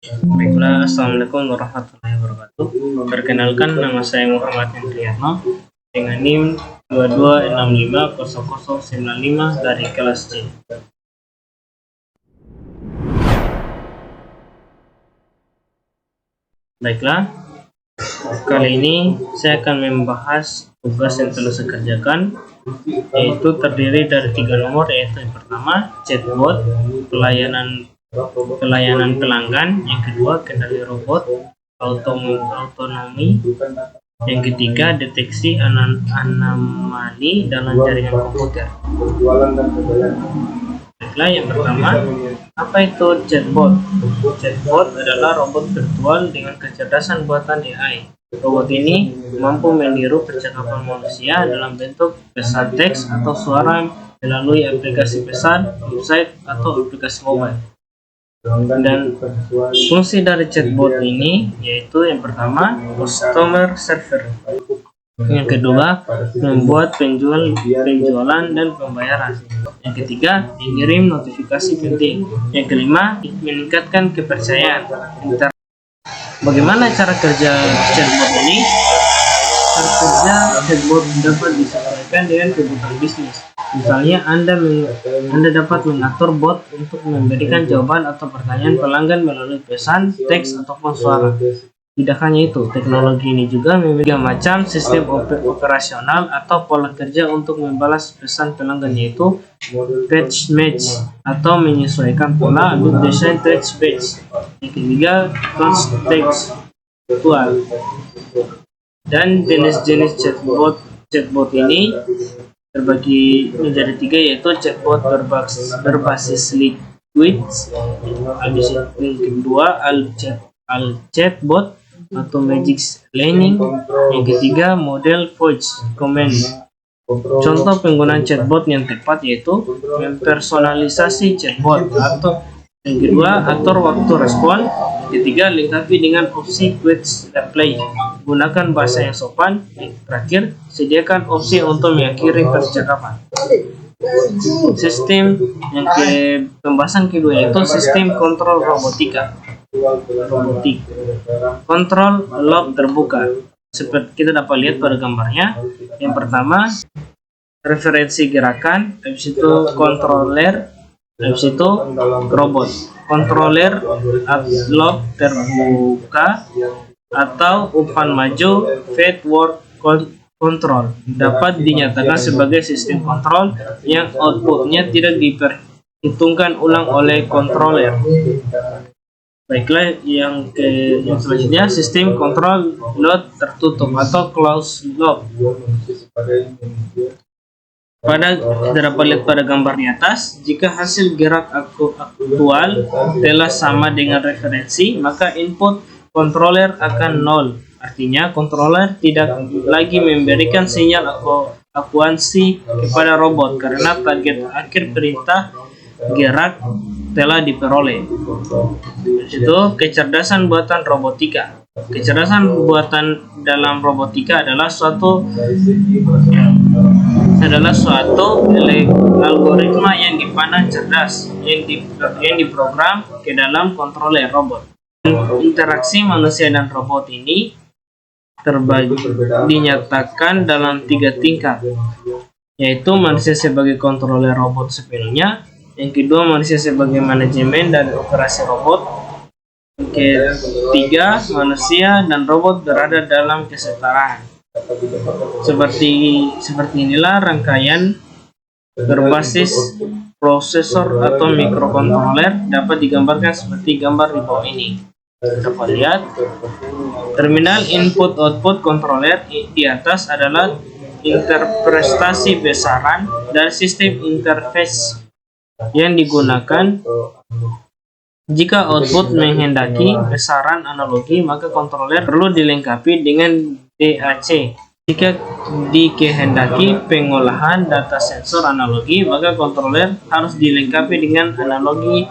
Baiklah, Assalamualaikum warahmatullahi wabarakatuh. Perkenalkan, nama saya Muhammad Hendriano dengan NIM 22650095 dari kelas C. Baiklah, kali ini saya akan membahas tugas yang telah saya kerjakan, yaitu terdiri dari 3 nomor, yaitu yang pertama chatbot, pelayanan pelanggan, yang kedua kendali robot, autonomi, yang ketiga deteksi anomali dalam jaringan komputer. Baiklah, yang pertama, apa itu chatbot? Chatbot adalah robot virtual dengan kecerdasan buatan AI. Robot ini mampu meniru percakapan manusia dalam bentuk pesan teks atau suara melalui aplikasi pesan, website, atau aplikasi mobile. Dan fungsi dari chatbot ini yaitu yang pertama customer server, yang kedua membuat penjualan dan pembayaran, yang ketiga mengirim notifikasi penting, yang kelima meningkatkan kepercayaan. Bagaimana cara kerja chatbot ini? Cara kerja chatbot dapat disesuaikan dengan kebutuhan bisnis. Misalnya, Anda dapat mengatur bot untuk memberikan jawaban atau pertanyaan pelanggan melalui pesan, teks, ataupun suara. Tidak hanya itu, teknologi ini juga memiliki macam sistem operasional atau pola kerja untuk membalas pesan pelanggan, yaitu batch match atau menyesuaikan pola untuk desain text batch. Yang ketiga, kontekstual. Dan jenis-jenis chatbot ini terbagi menjadi 3, yaitu chatbot berbasis liquid, yang kedua chatbot atau magic learning, yang ketiga model voice command. Contoh penggunaan chatbot yang tepat yaitu mempersonalisasi chatbot, atau yang kedua atur waktu respon, yang ketiga lengkapi dengan opsi quick reply, gunakan bahasa yang sopan, yang terakhir sediakan opsi untuk mengakhiri percakapan. Sistem yang pembahasan kedua yaitu sistem kontrol robotik. Kontrol log terbuka, seperti kita dapat lihat pada gambarnya. Yang pertama referensi gerakan, habis itu controller, habis itu robot. Controller log terbuka atau umpan maju forward control dapat dinyatakan sebagai sistem kontrol yang outputnya tidak diperhitungkan ulang oleh controller. Baiklah, yang selanjutnya sistem kontrol load tertutup atau closed loop. Kita dapat lihat pada gambar di atas, jika hasil gerak aktual telah sama dengan referensi, maka input controller akan 0. Artinya controller tidak lagi memberikan sinyal akuansi kepada robot karena target akhir perintah gerak telah diperoleh. Itu kecerdasan buatan robotika. Kecerdasan buatan dalam robotika adalah suatu algoritma yang dipandang cerdas yang diprogram ke dalam kontroler robot. Interaksi manusia dan robot ini dinyatakan dalam 3 tingkat, yaitu manusia sebagai kontroler robot sepenuhnya, yang kedua manusia sebagai manajemen dan operasi robot, yang ketiga manusia dan robot berada dalam kesetaraan. Seperti inilah rangkaian berbasis prosesor atau mikrokontroler dapat digambarkan seperti gambar di bawah ini. Dapat lihat terminal input output controller di atas adalah interpretasi besaran dan sistem interface yang digunakan. Jika output menghendaki besaran analogi, maka kontroler perlu dilengkapi dengan DAC. Jika dikehendaki pengolahan data sensor analogi, maka kontroler harus dilengkapi dengan analogi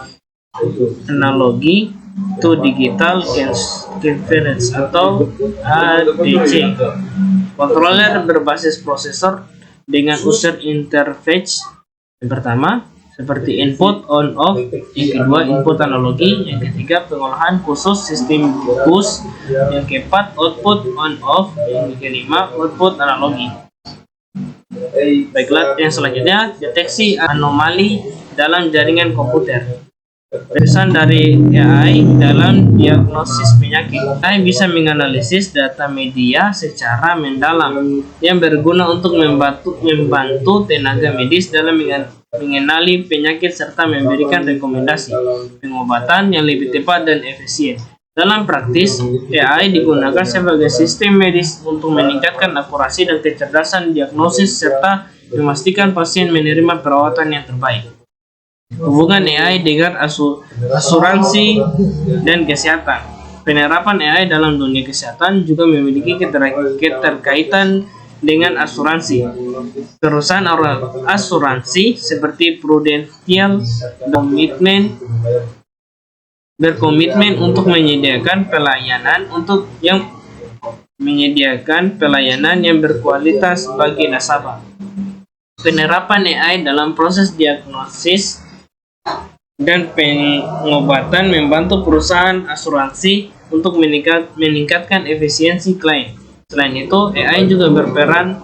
to digital converters atau ADC. Kontroler berbasis prosesor dengan user interface. Yang pertama, seperti input on off, yang kedua input analogi, yang ketiga pengolahan khusus sistem push, yang keempat output on off, yang kelima output analogi. Baiklah, yang selanjutnya deteksi anomali dalam jaringan komputer. Pesan dari AI dalam diagnosis penyakit. AI bisa menganalisis data media secara mendalam yang berguna untuk membantu tenaga medis dalam mengenali penyakit serta memberikan rekomendasi pengobatan yang lebih tepat dan efisien. Dalam praktis, AI digunakan sebagai sistem medis untuk meningkatkan akurasi dan kecerdasan diagnosis serta memastikan pasien menerima perawatan yang terbaik. Hubungan AI dengan asuransi dan kesehatan. Penerapan AI dalam dunia kesehatan juga memiliki keterkaitan dengan asuransi. Perusahaan asuransi seperti Prudential berkomitmen untuk menyediakan pelayanan yang berkualitas bagi nasabah. Penerapan AI dalam proses diagnosis dan pengobatan membantu perusahaan asuransi untuk meningkatkan efisiensi klaim. Selain itu, AI juga berperan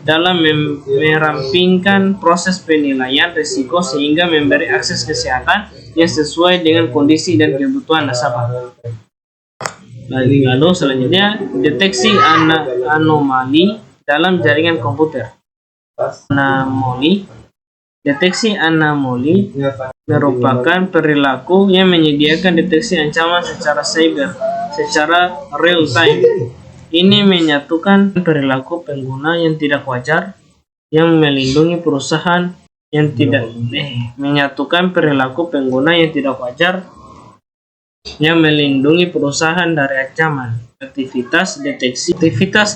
dalam merampingkan proses penilaian risiko sehingga memberi akses kesehatan yang sesuai dengan kondisi dan kebutuhan nasabah. Lalu selanjutnya, deteksi anomali dalam jaringan komputer. Deteksi anomali merupakan perilaku yang menyediakan deteksi ancaman secara cyber secara real time. Ini menyatukan perilaku pengguna yang tidak wajar yang melindungi perusahaan yang tidak melindungi perusahaan dari ancaman. Aktivitas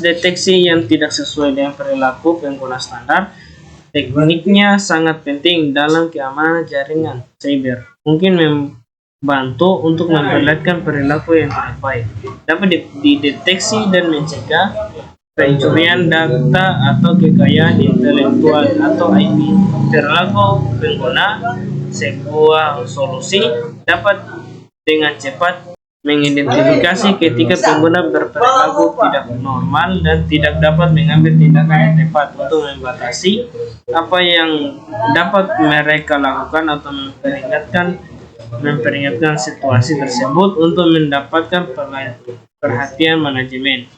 deteksi yang tidak sesuai dengan perilaku pengguna standar. Tekniknya sangat penting dalam keamanan jaringan cyber. Mungkin membantu untuk memperlihatkan perilaku yang tidak baik. Dapat dideteksi dan mencegah pencurian data atau kekayaan intelektual atau IP. Perilaku pengguna. Sebuah solusi dapat dengan cepat mengidentifikasi ketika pengguna berperilaku tidak normal dan tidak dapat mengambil tindakan yang tepat untuk membatasi apa yang dapat mereka lakukan atau memperingatkan situasi tersebut untuk mendapatkan perhatian manajer.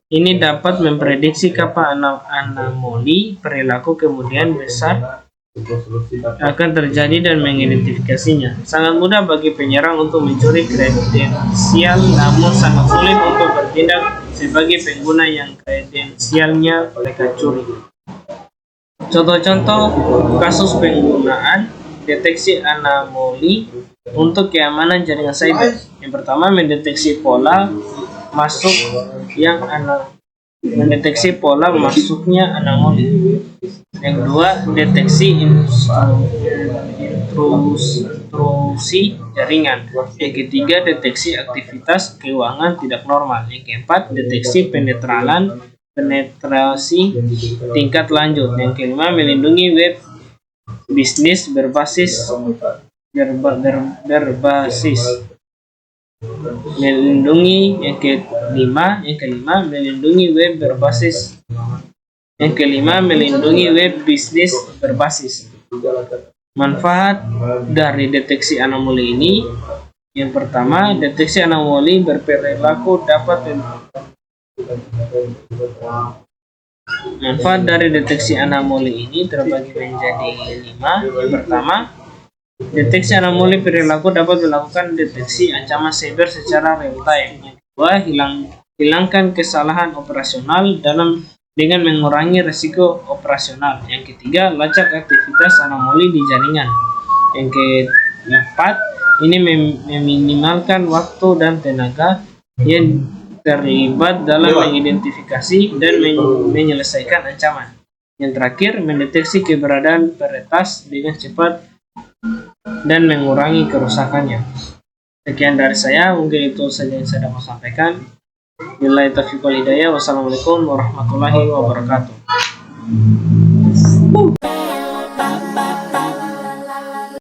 Ini dapat memprediksi kapan anomali perilaku kemudian besar akan terjadi dan mengidentifikasinya. Sangat mudah bagi penyerang untuk mencuri kredensial, namun sangat sulit untuk bertindak sebagai pengguna yang kredensialnya mereka curi. Contoh-contoh kasus penggunaan deteksi anomali untuk keamanan jaringan cyber. Yang pertama, mendeteksi pola masuknya anomali. Yang kedua, deteksi intrusi jaringan. Yang ketiga, deteksi aktivitas keuangan tidak normal. Yang keempat, deteksi penetrasi tingkat lanjut. Yang kelima, melindungi web bisnis berbasis melindungi. Yang kelima melindungi web berbasis. Yang kelima, melindungi web bisnis berbasis. Manfaat dari deteksi anomali ini. Yang pertama, deteksi anomali berperilaku dapat Manfaat dari deteksi anomali ini terbagi menjadi 5. Yang pertama, deteksi anomali perilaku dapat melakukan deteksi ancaman cyber secara real time. Yang kedua, hilangkan kesalahan operasional dengan mengurangi risiko operasional. Yang ketiga, lacak aktivitas anomali di jaringan. Yang keempat, ini meminimalkan waktu dan tenaga yang terlibat dalam mengidentifikasi dan menyelesaikan ancaman. Yang terakhir, mendeteksi keberadaan peretas dengan cepat dan mengurangi kerusakannya. Sekian dari saya, mungkin itu saja yang saya dapat sampaikan. Billahi taufiq wal hidayah. Wassalamualaikum warahmatullahi wabarakatuh.